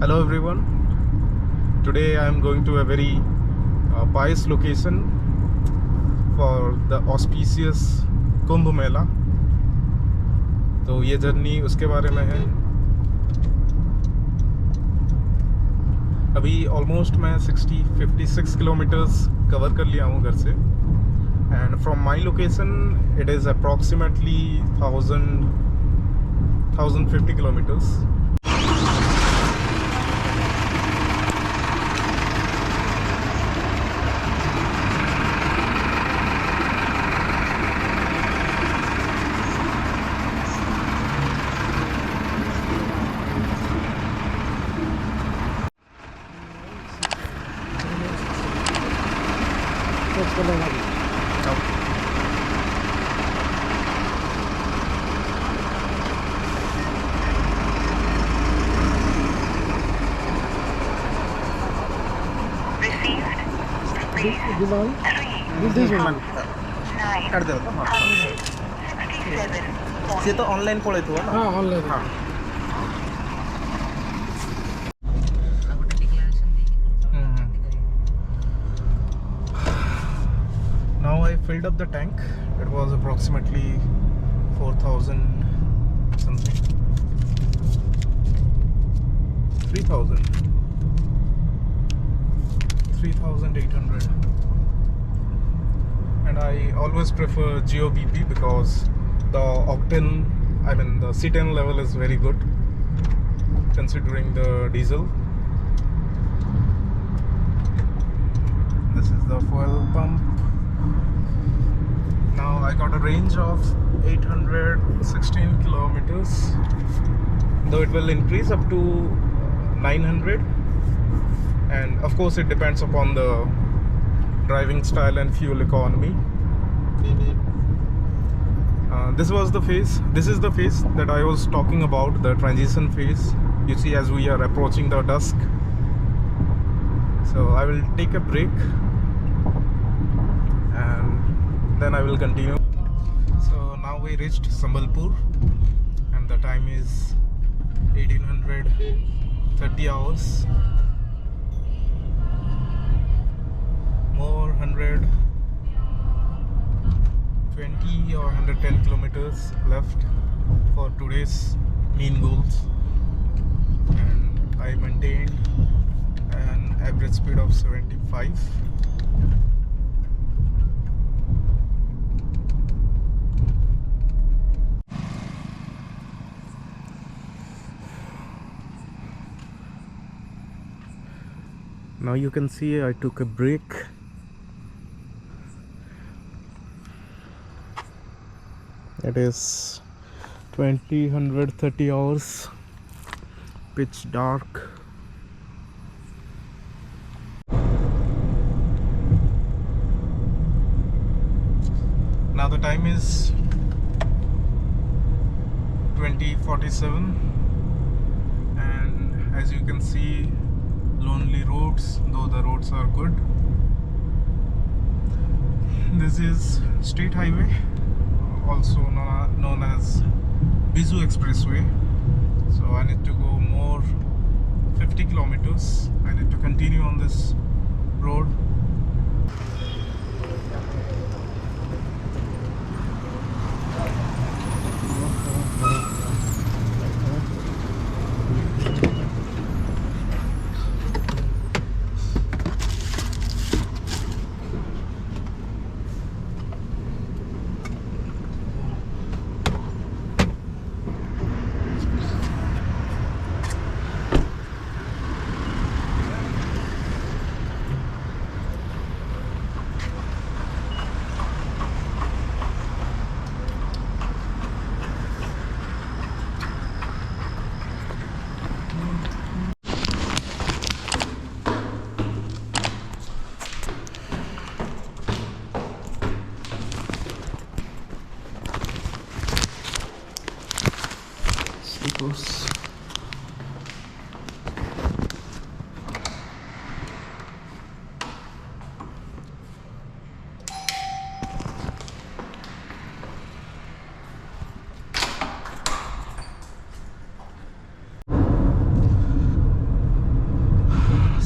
Hello everyone. Today I am going to a very pious location for the auspicious Kumbh Mela. तो ये journey उसके बारे में है. अभी ऑलमोस्ट मैं 56 किलोमीटर्स कवर कर लिया हूँ घर से. And from my location it is approximately 1050 kilometers. ये तो ऑनलाइन पळत हो ना. हाँ ऑनलाइन. हाँ. Now I filled up the tank. It was approximately 4,000 something. 3,800. And I always prefer GOBP because the octane, the cetane level is very good considering the diesel. This is the fuel pump. Now I got a range of 816 kilometers, though it will increase up to 900, and of course it depends upon the driving style and fuel economy. This is the phase that I was talking about, the transition phase. You see, as we are approaching the dusk, so I will take a break and then I will continue. So now we reached Sambalpur and the time is 1830 hours. More 120 or 110 kilometers left for today's main goals, and I maintained an average speed of 75. Now you can see I took a break. It is 130 hours, pitch dark. Now the time is 20:47, and as you can see, lonely roads, though the roads are good. This is state highway, also known as Biju Expressway. So I need to go more 50 kilometers. I need to continue on this road.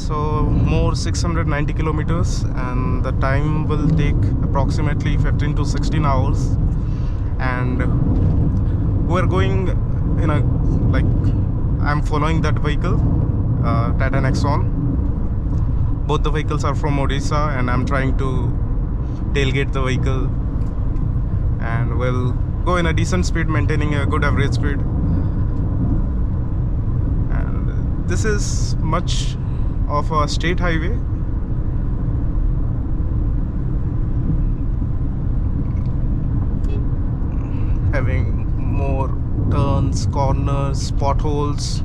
So more 690 kilometers, and the time will take approximately 15 to 16 hours. And we're going in a, like, I'm following that vehicle, Tata Nexon. Both the vehicles are from Odisha, and I'm trying to tailgate the vehicle, and we'll go in a decent speed, maintaining a good average speed. And this is much of a state highway. Having more turns, corners, potholes.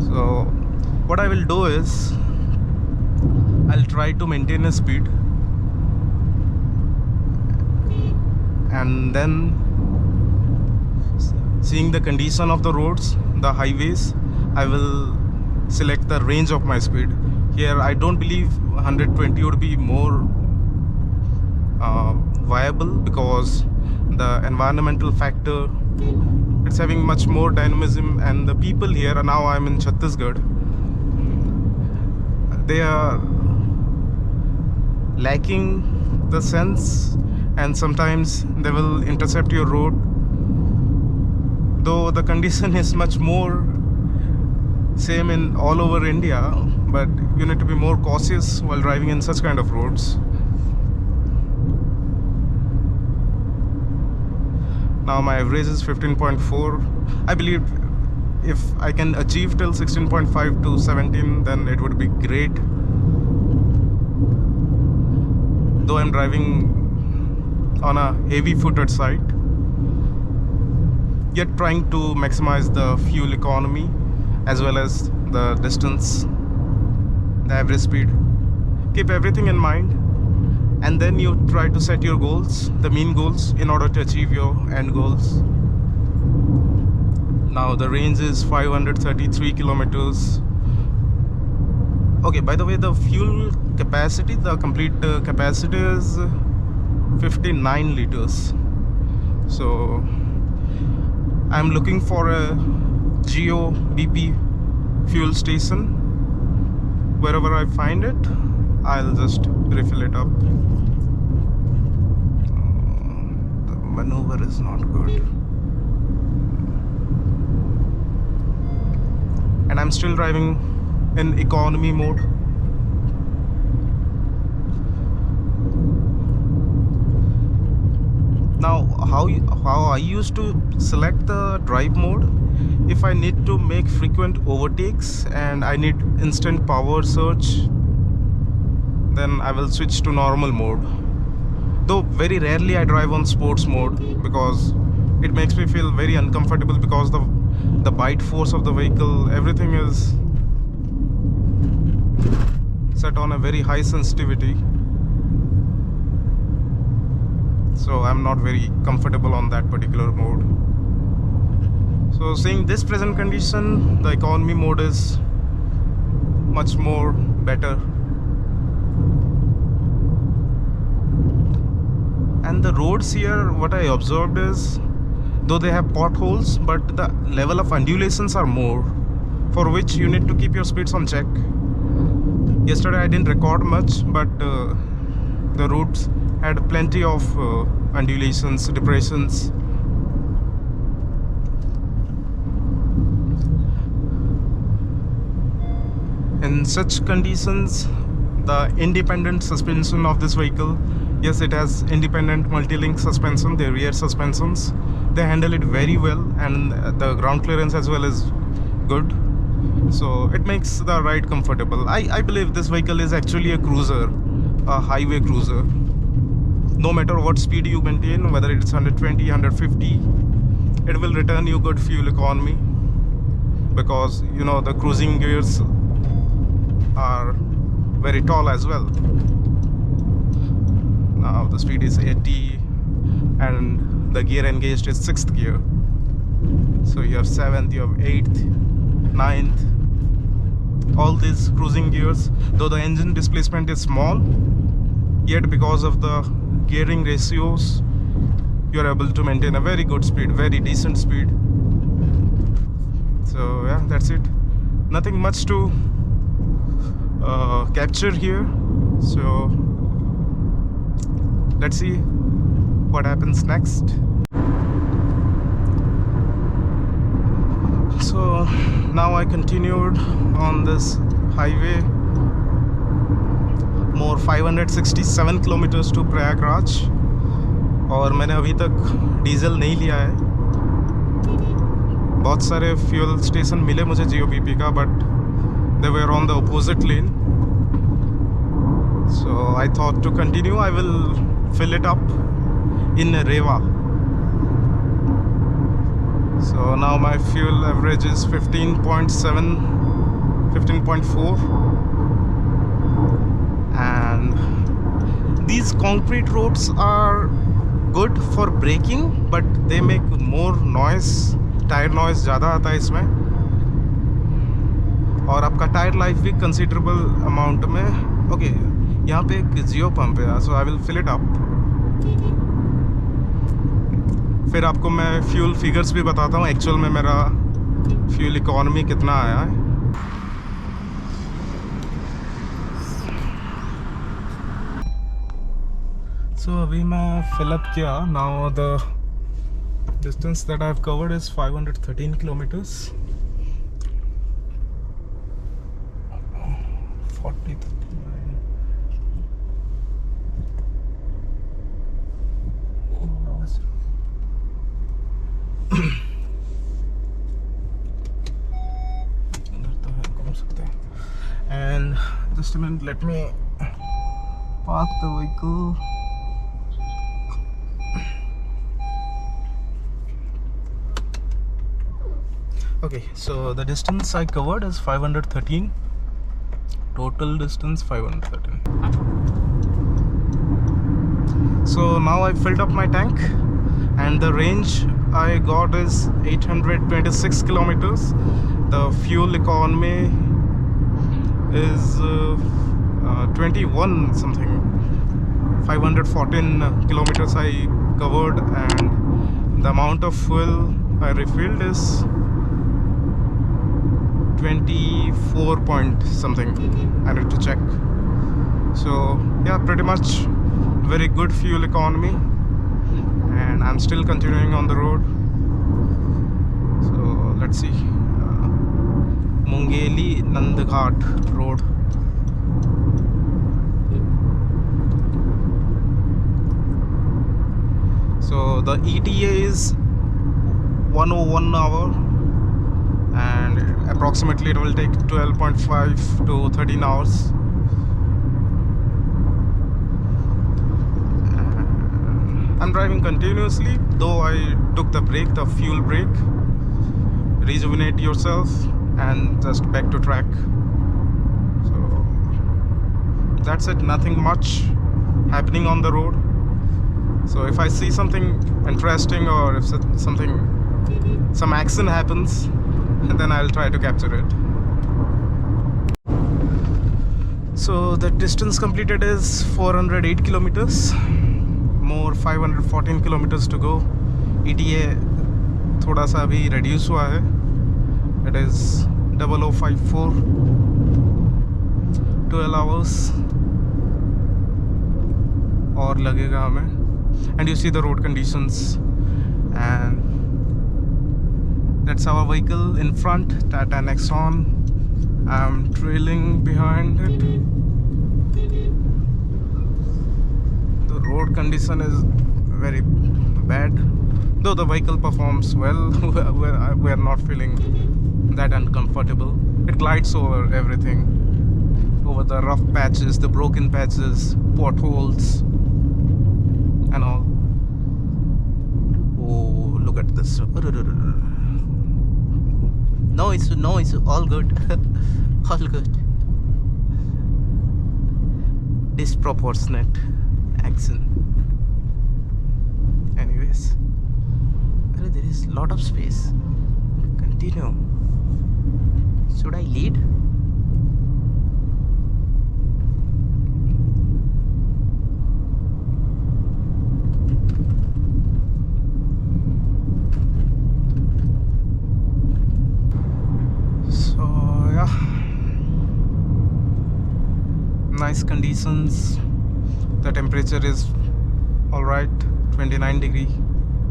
So what I will do is I'll try to maintain a speed, and then seeing the condition of the roads, the highways, I will select the range of my speed. Here I don't believe 120 would be more viable, because the environmental factor, it's having much more dynamism, and the people here, now I'm in Chhattisgarh, they are lacking the sense, and sometimes they will intercept your road, though the condition is much more same in all over India, but you need to be more cautious while driving in such kind of roads. Now my average is 15.4. I believe if I can achieve till 16.5 to 17, then it would be great. Though I'm driving on a heavy footed side, yet trying to maximize the fuel economy as well as the distance, the average speed. Keep everything in mind, and then you try to set your goals, the mean goals, in order to achieve your end goals. Now the range is 533 kilometers. Okay, by the way, the fuel capacity, the complete capacity is 59 liters. So I'm looking for a Geo BP fuel station. Wherever I find it, I'll just refill it up. The maneuver is not good, and I'm still driving in economy mode. Now how I used to select the drive mode, if I need to make frequent overtakes and I need instant power surge, then I will switch to normal mode. Though very rarely I drive on sports mode, because it makes me feel very uncomfortable, because the bite force of the vehicle, everything is set on a very high sensitivity. So I'm not very comfortable on that particular mode. So seeing this present condition, the economy mode is much more better. And the roads here, what I observed is, though they have potholes, but the level of undulations are more, for which you need to keep your speeds on check. Yesterday I didn't record much, but the routes had plenty of undulations, depressions. In such conditions, the independent suspension of this vehicle, yes, it has independent multi-link suspension, the rear suspensions, they handle it very well, and the ground clearance as well is good. So it makes the ride comfortable. I believe this vehicle is actually a cruiser, a highway cruiser. No matter what speed you maintain, whether it's 120, 150, it will return you good fuel economy, because you know the cruising gears are very tall as well. Now the speed is 80 and the gear engaged is 6th gear. So you have 7th, you have 8th, 9th, all these cruising gears. Though the engine displacement is small, yet because of the gearing ratios, you're able to maintain a very good speed, very decent speed. So yeah, that's it. Nothing much to capture here. So let's see what happens next. So now I continued on this highway, more 567 kilometers to Prayagraj, और मैंने अभी तक diesel नहीं लिया है. बहुत सारे fuel station मिले मुझे GOPP का, but they were on the opposite lane. So I thought to continue, I will fill it up in Rewa. So now my fuel average is 15.7, 15.4, and these concrete roads are good for braking, but they make more noise. Tyre noise ज़्यादा आता है इसमें, और आपका tyre life भी considerable amount में. Okay, यहाँ पे एक जियो पंप है, so I will fill it up. फिर आपको मैं फ्यूल फिगर्स भी बताता हूँ, एक्चुअल में मेरा फ्यूल इकोनॉमी कितना आया है. सो अभी मैं फिलअप किया. Now the distance that I've covered is 513 kilometers. 40, 39. And just a minute, let me park the vehicle. Okay, so the distance I covered is 513. Total distance 513. So now I filled up my tank, and the range I got is 826 kilometers. The fuel economy is 21 something. 514 kilometers I covered, and the amount of fuel I refilled is 24 point something. I need to check. So yeah, pretty much very good fuel economy, and I'm still continuing on the road. So let's see, Mungeli Nandghat road. So the ETA is 101 hour, and approximately it will take 12.5 to 13 hours. I'm driving continuously, though I took the break, the fuel break. Rejuvenate yourself and just back to track. So that's it, nothing much happening on the road. So if I see something interesting, or if some action happens, then I'll try to capture it. So the distance completed is 408 kilometers. More 514 kilometers to go. ETA थोड़ा सा अभी reduce हुआ है. It is 0054. 12 hours और लगेगा हमें. And you see the road conditions, and that's our vehicle in front, Tata Nexon. I'm trailing behind it. The road condition is very bad, though the vehicle performs well. We're not feeling that uncomfortable. It glides over everything, over the rough patches, the broken patches, potholes and all. Oh, look at this. No, it's all good. All good. Disproportionate action. Anyways, there is a lot of space. Continue. Should I lead? nice conditions. The temperature is alright, 29 degree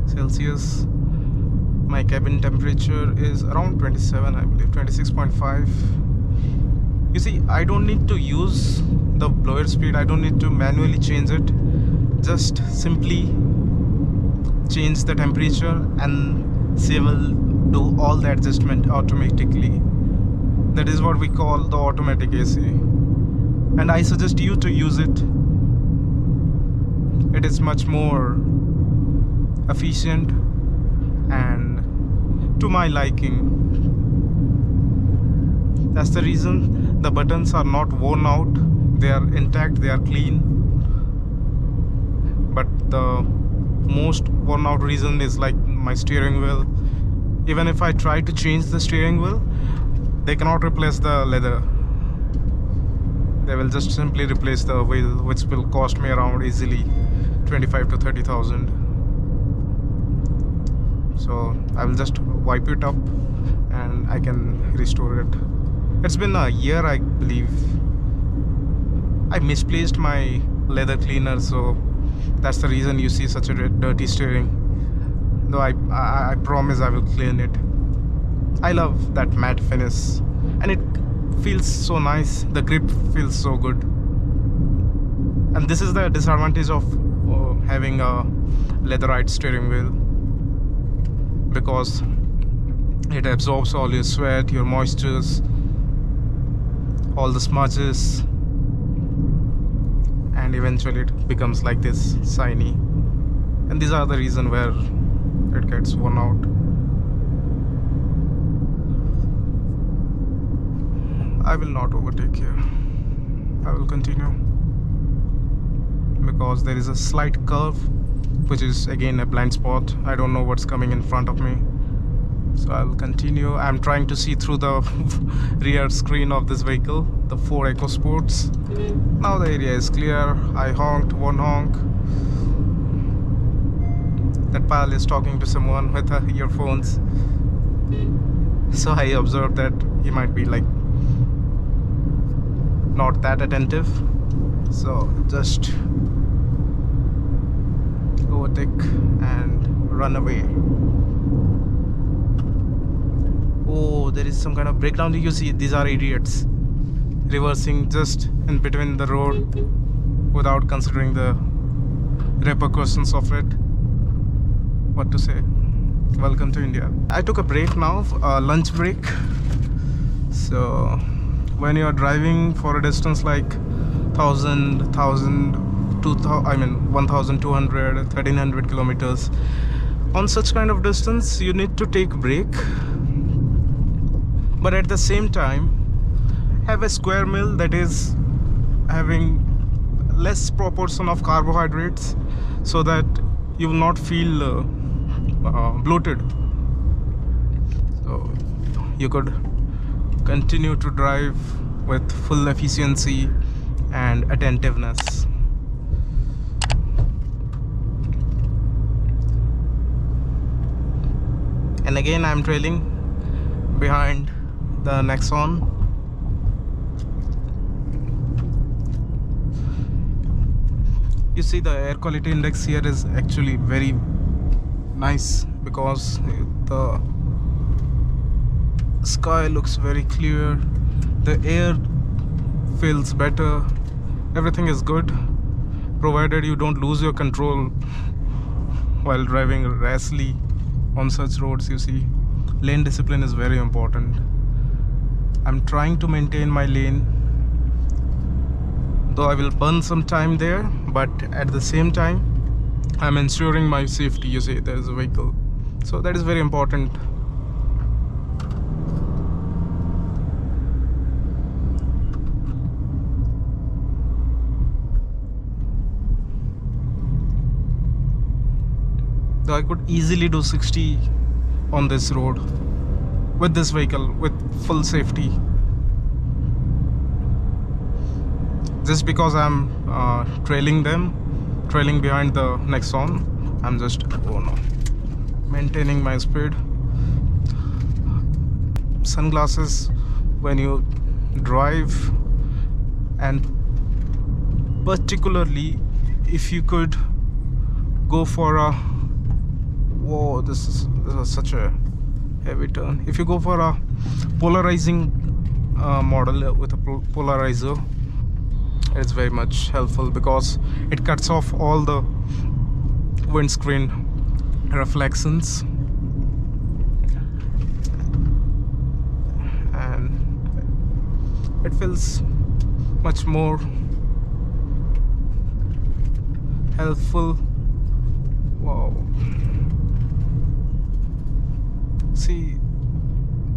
Celsius. My cabin temperature is around 27, I believe, 26.5. You see, I don't need to use the blower speed, I don't need to manually change it. Just simply change the temperature and she will do all the adjustment automatically. That is what we call the automatic AC, and I suggest you to use it. It is much more efficient and to my liking. That's the reason the buttons are not worn out, they are intact, they are clean. But the most worn out reason is like my steering wheel. Even if I try to change the steering wheel, they cannot replace the leather. They will just simply replace the wheel, which will cost me around easily 25 to 30,000. So I will just wipe it up and I can restore it. It's been a year, I believe. I misplaced my leather cleaner, so that's the reason you see such a dirty steering. Though I promise I will clean it. I love that matte finish and it feels so nice. The grip feels so good. And this is the disadvantage of having a leatherite steering wheel, because it absorbs all your sweat, your moistures, all the smudges, and eventually it becomes like this shiny. And these are the reason where it gets worn out. I will not overtake here. I will continue because there is a slight curve which is again a blind spot. I don't know what's coming in front of me, so I will continue. I'm trying to see through the rear screen of this vehicle, the Ford EcoSports. Now the area is clear. I honked one honk. That pal is talking to someone with earphones, so I observed that he might be like not that attentive, so just overtake and run away. Oh, there is some kind of breakdown. You see, these are idiots reversing just in between the road without considering the repercussions of it. What to say? Welcome to India. I took a break now, a lunch break. So when you are driving for a distance like 1,200, 1,200, 1,300 kilometers, on such kind of distance you need to take a break, but at the same time have a square meal that is having less proportion of carbohydrates, so that you will not feel bloated. So you could continue to drive with full efficiency and attentiveness. And again I'm trailing behind the Nexon. You see, the air quality index here is actually very nice because the sky looks very clear, the air feels better, everything is good, provided you don't lose your control while driving rashly on such roads. You see, lane discipline is very important. I'm trying to maintain my lane, though I will burn some time there, but at the same time I'm ensuring my safety. You see, there is a vehicle, so that is very important. So I could easily do 60 on this road with this vehicle with full safety. Just because I'm trailing behind the Nexon, I'm just maintaining my speed. Sunglasses when you drive and particularly if you could go for a whoa, this is such a heavy turn. If you go for a polarizing model with a polarizer, it's very much helpful because it cuts off all the windscreen reflections, and it feels much more helpful. Wow, see,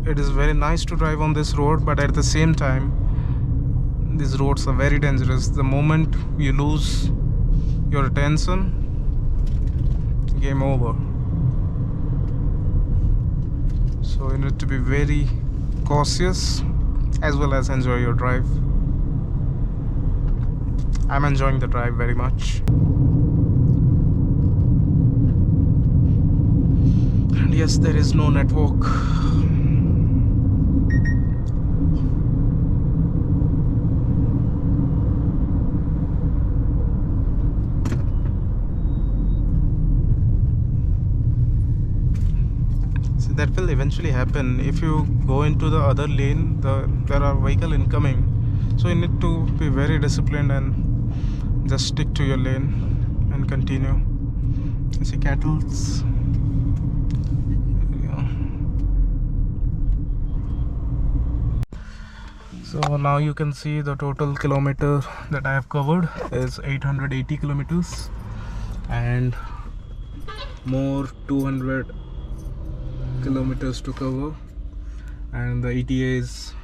it is very nice to drive on this road, but at the same time these roads are very dangerous. The moment you lose your attention, game over. So you need to be very cautious as well as enjoy your drive. I'm enjoying the drive very much. And yes, there is no network. That will eventually happen if you go into the other lane. There are vehicle incoming, so you need to be very disciplined and just stick to your lane and continue. You see cattles. So now you can see the total kilometer that I have covered is 880 kilometers, and more 200 kilometers to cover, and the ETA is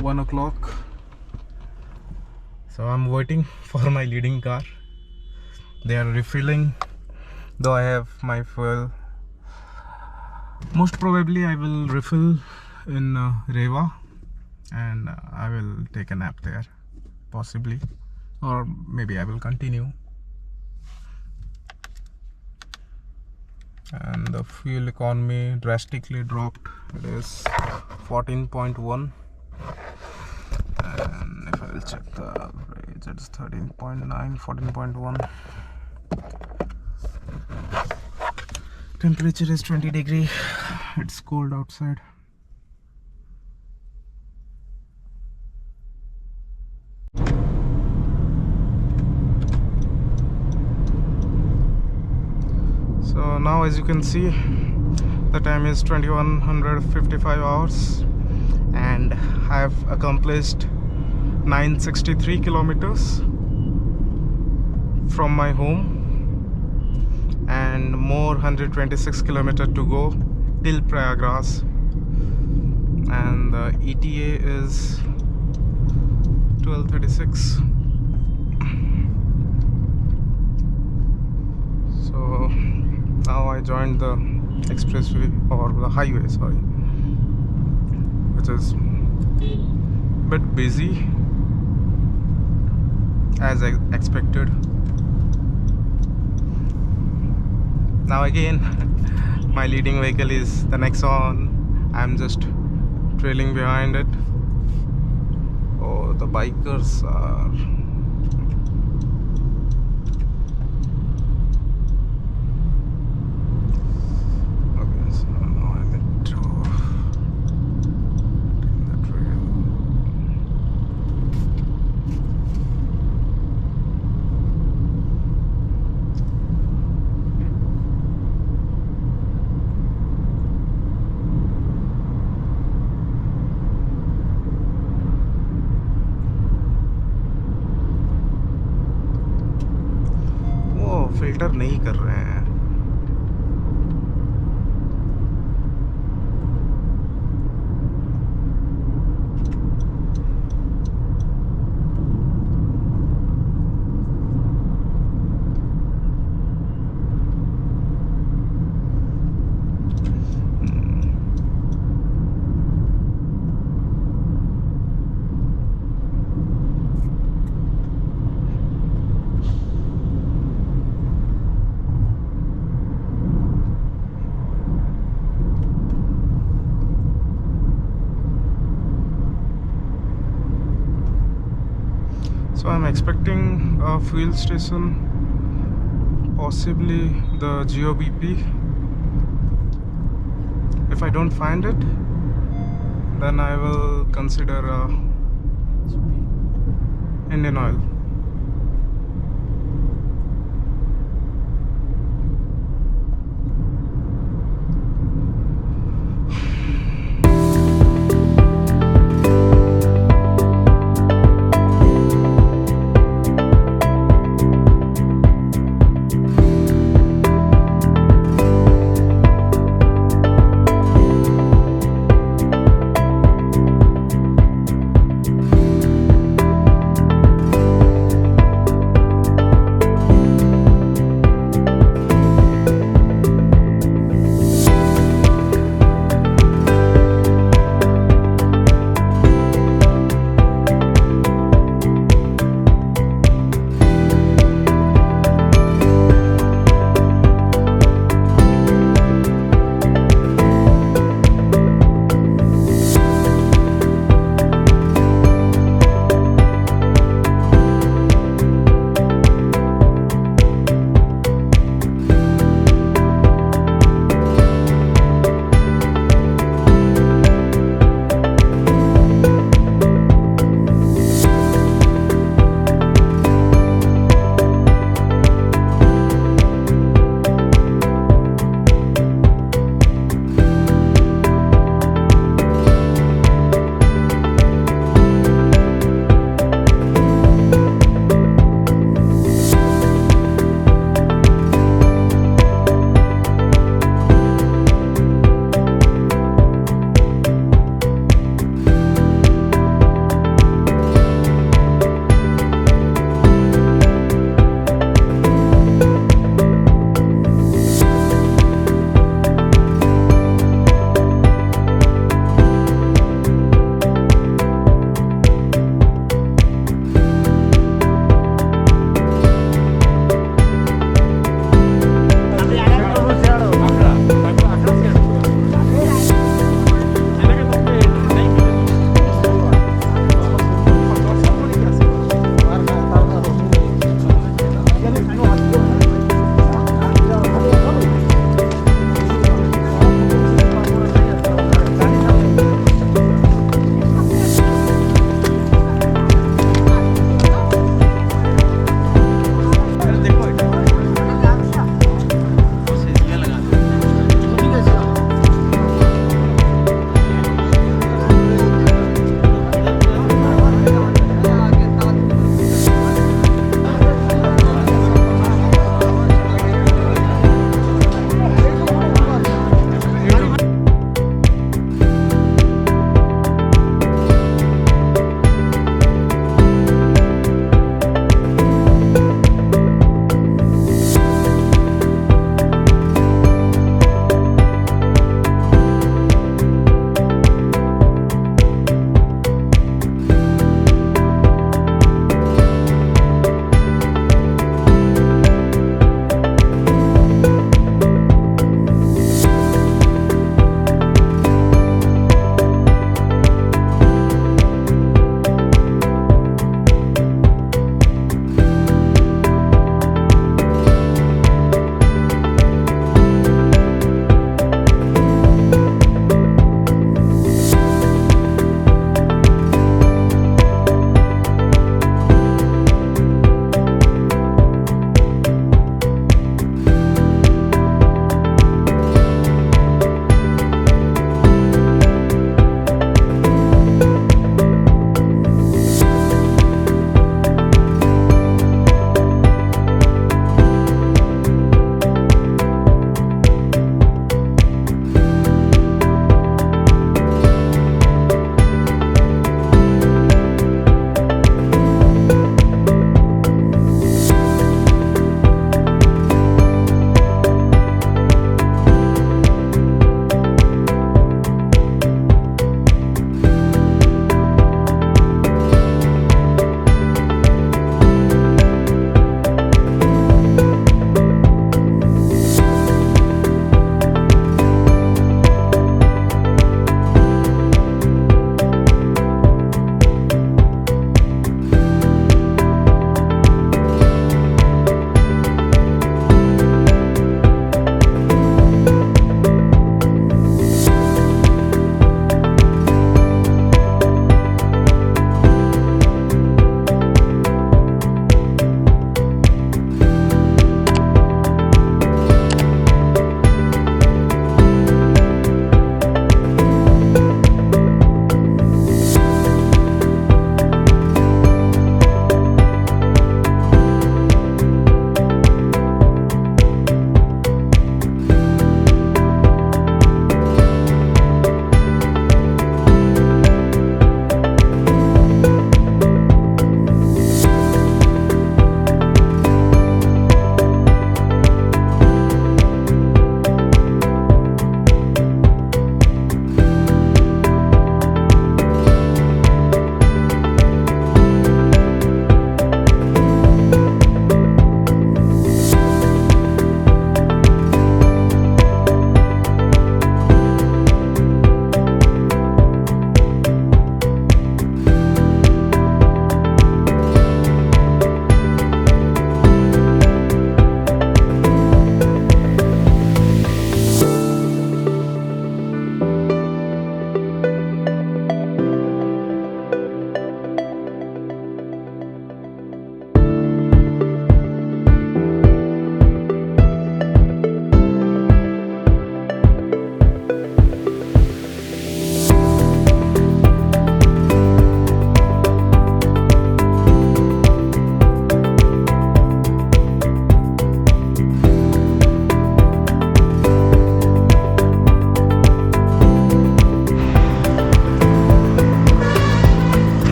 1 o'clock. So I'm waiting for my leading car. They are refilling, though I have my fuel. Most probably I will refill in Rewa, and I will take a nap there, possibly, or maybe I will continue. And the fuel economy drastically dropped. It is 14.1, and if I will check the average, it's 13.9, 14.1. Temperature is 20 degrees. It's cold outside. So now, as you can see, the time is 2155 hours, and I have accomplished 963 kilometers from my home, and more 126 kilometers to go till Prayagraj, and the ETA is 12:36. So now I joined the expressway, or the highway, sorry, which is a bit busy as I expected. Now again, my leading vehicle is the Nexon. I'm just trailing behind it. Oh, the bikers are... Okay, so now I need to take the trail. Filter नहीं कर रहे हैं। So I'm expecting a fuel station, possibly the GOBP. If I don't find it, then I will consider Indian Oil.